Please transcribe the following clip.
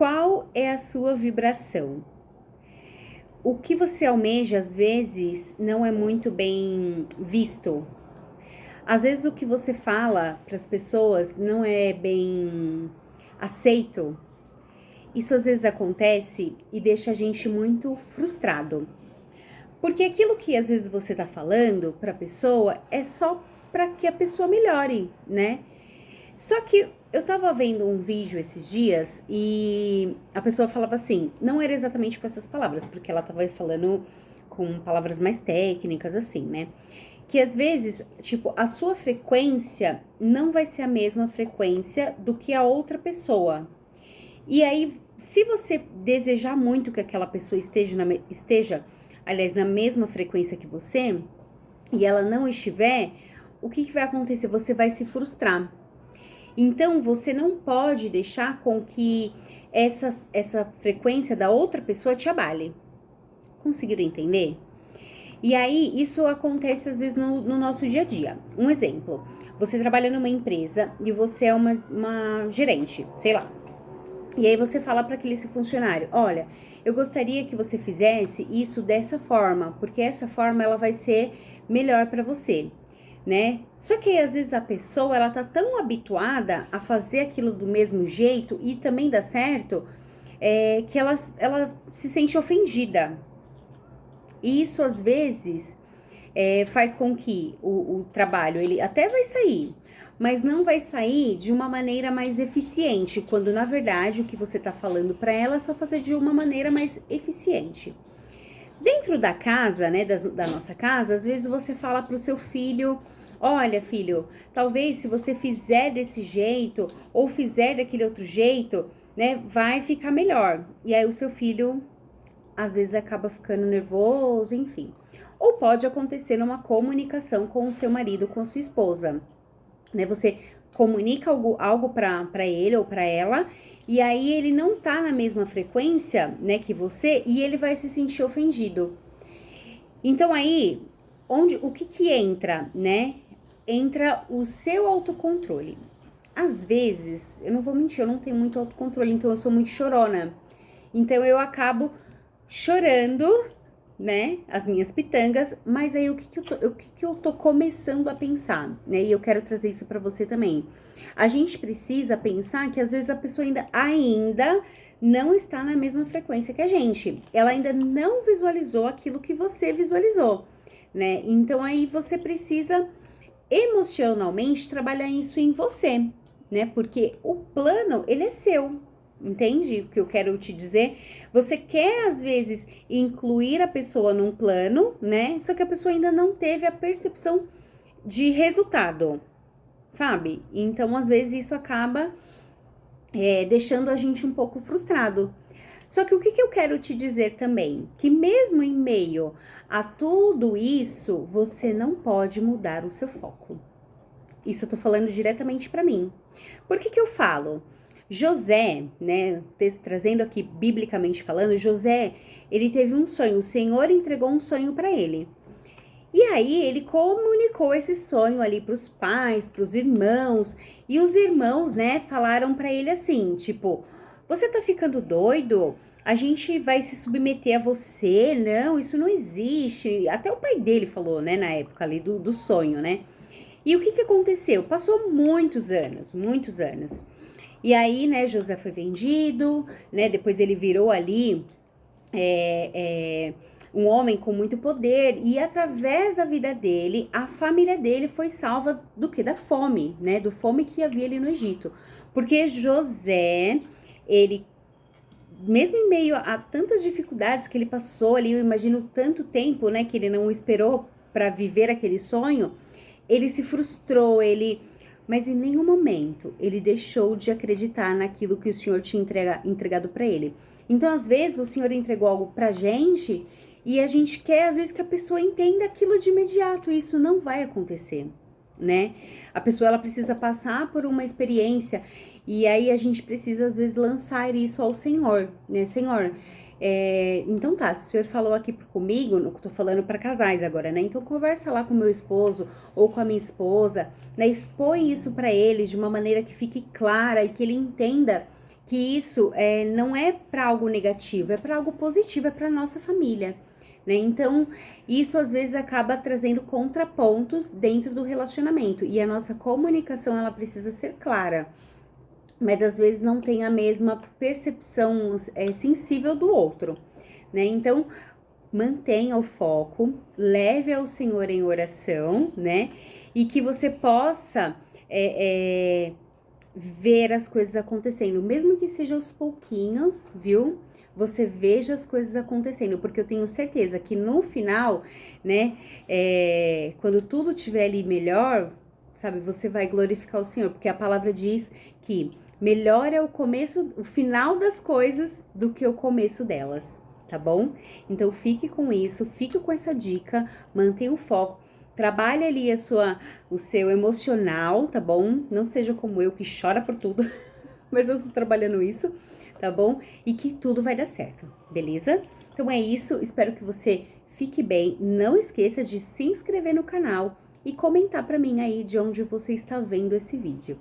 Qual é a sua vibração? O que você almeja, às vezes, não é muito bem visto. Às vezes, o que você fala para as pessoas não é bem aceito. Isso, às vezes, acontece e deixa a gente muito frustrado. Porque aquilo que, às vezes, você tá falando para a pessoa é só para que a pessoa melhore, né? Só que eu tava vendo um vídeo esses dias e a pessoa falava assim, não era exatamente com essas palavras, porque ela tava falando com palavras mais técnicas, assim, né? Que às vezes, tipo, a sua frequência não vai ser a mesma frequência do que a outra pessoa. E aí, se você desejar muito que aquela pessoa esteja, aliás, na mesma frequência que você, e ela não estiver, o que vai acontecer? Você vai se frustrar. Então, você não pode deixar com que essa frequência da outra pessoa te abale. Conseguiram entender? E aí, isso acontece às vezes no nosso dia a dia. Um exemplo, você trabalha numa empresa e você é uma gerente, sei lá. E aí você fala para aquele seu funcionário, olha, eu gostaria que você fizesse isso dessa forma, porque essa forma ela vai ser melhor para você, né? Só que às vezes a pessoa ela tá tão habituada a fazer aquilo do mesmo jeito e também dá certo, que ela se sente ofendida. E isso às vezes faz com que o trabalho ele até vai sair, mas não vai sair de uma maneira mais eficiente, quando na verdade o que você tá falando para ela é só fazer de uma maneira mais eficiente. Dentro da casa, né, da nossa casa, às vezes você fala pro seu filho, olha filho, talvez se você fizer desse jeito ou fizer daquele outro jeito, né, vai ficar melhor. E aí o seu filho às vezes acaba ficando nervoso, enfim. Ou pode acontecer numa comunicação com o seu marido, com a sua esposa, né? Você comunica algo para ele ou para ela, e aí ele não tá na mesma frequência, né, que você, e ele vai se sentir ofendido. Então aí, o que entra, né? Entra o seu autocontrole. Às vezes, eu não vou mentir, eu não tenho muito autocontrole, então eu sou muito chorona. Então eu acabo chorando, né, as minhas pitangas, mas aí o que eu tô começando a pensar, né, e eu quero trazer isso pra você também. A gente precisa pensar que às vezes a pessoa ainda não está na mesma frequência que a gente. Ela ainda não visualizou aquilo que você visualizou, né? Então aí você precisa emocionalmente trabalhar isso em você, né? Porque o plano, ele é seu. Entende o que eu quero te dizer? Você quer, às vezes, incluir a pessoa num plano, né? Só que a pessoa ainda não teve a percepção de resultado, sabe? Então, às vezes, isso acaba deixando a gente um pouco frustrado. Só que o que eu quero te dizer também? Que mesmo em meio a tudo isso, você não pode mudar o seu foco. Isso eu tô falando diretamente para mim. Por que eu falo? José, né, trazendo aqui biblicamente falando, José, ele teve um sonho, o Senhor entregou um sonho para ele. E aí ele comunicou esse sonho ali para os pais, para os irmãos, e os irmãos, né, falaram para ele assim, tipo, você tá ficando doido? A gente vai se submeter a você? Não, isso não existe. Até o pai dele falou, né, na época ali do sonho, né? E o que aconteceu? Passou muitos anos, muitos anos. E aí, né, José foi vendido, né, depois ele virou ali um homem com muito poder, e através da vida dele, a família dele foi salva do que? Da fome, né, do fome que havia ali no Egito. Porque José, ele, mesmo em meio a tantas dificuldades que ele passou ali, eu imagino tanto tempo, né, que ele não esperou para viver aquele sonho, ele se frustrou, mas em nenhum momento ele deixou de acreditar naquilo que o Senhor tinha entregado para ele. Então, às vezes, o Senhor entregou algo pra gente e a gente quer, às vezes, que a pessoa entenda aquilo de imediato, e isso não vai acontecer, né? A pessoa, ela precisa passar por uma experiência, e aí a gente precisa, às vezes, lançar isso ao Senhor, né? Senhor, então tá, se o senhor falou aqui comigo, eu tô falando para casais agora, né? Então conversa lá com o meu esposo ou com a minha esposa, né? Expõe isso para eles de uma maneira que fique clara e que ele entenda que isso não é para algo negativo, é para algo positivo, é para nossa família, né? Então, isso às vezes acaba trazendo contrapontos dentro do relacionamento e a nossa comunicação ela precisa ser clara, mas às vezes não tem a mesma percepção sensível do outro, né? Então, mantenha o foco, leve ao Senhor em oração, né? E que você possa ver as coisas acontecendo, mesmo que seja aos pouquinhos, viu? Você veja as coisas acontecendo, porque eu tenho certeza que no final, né, quando tudo estiver ali melhor, sabe, você vai glorificar o Senhor, porque a palavra diz que melhor é o começo, o final das coisas do que o começo delas, tá bom? Então fique com isso, fique com essa dica, mantenha o foco. Trabalhe ali o seu emocional, tá bom? Não seja como eu que chora por tudo, mas eu estou trabalhando isso, tá bom? E que tudo vai dar certo, beleza? Então é isso, espero que você fique bem. Não esqueça de se inscrever no canal e comentar pra mim aí de onde você está vendo esse vídeo.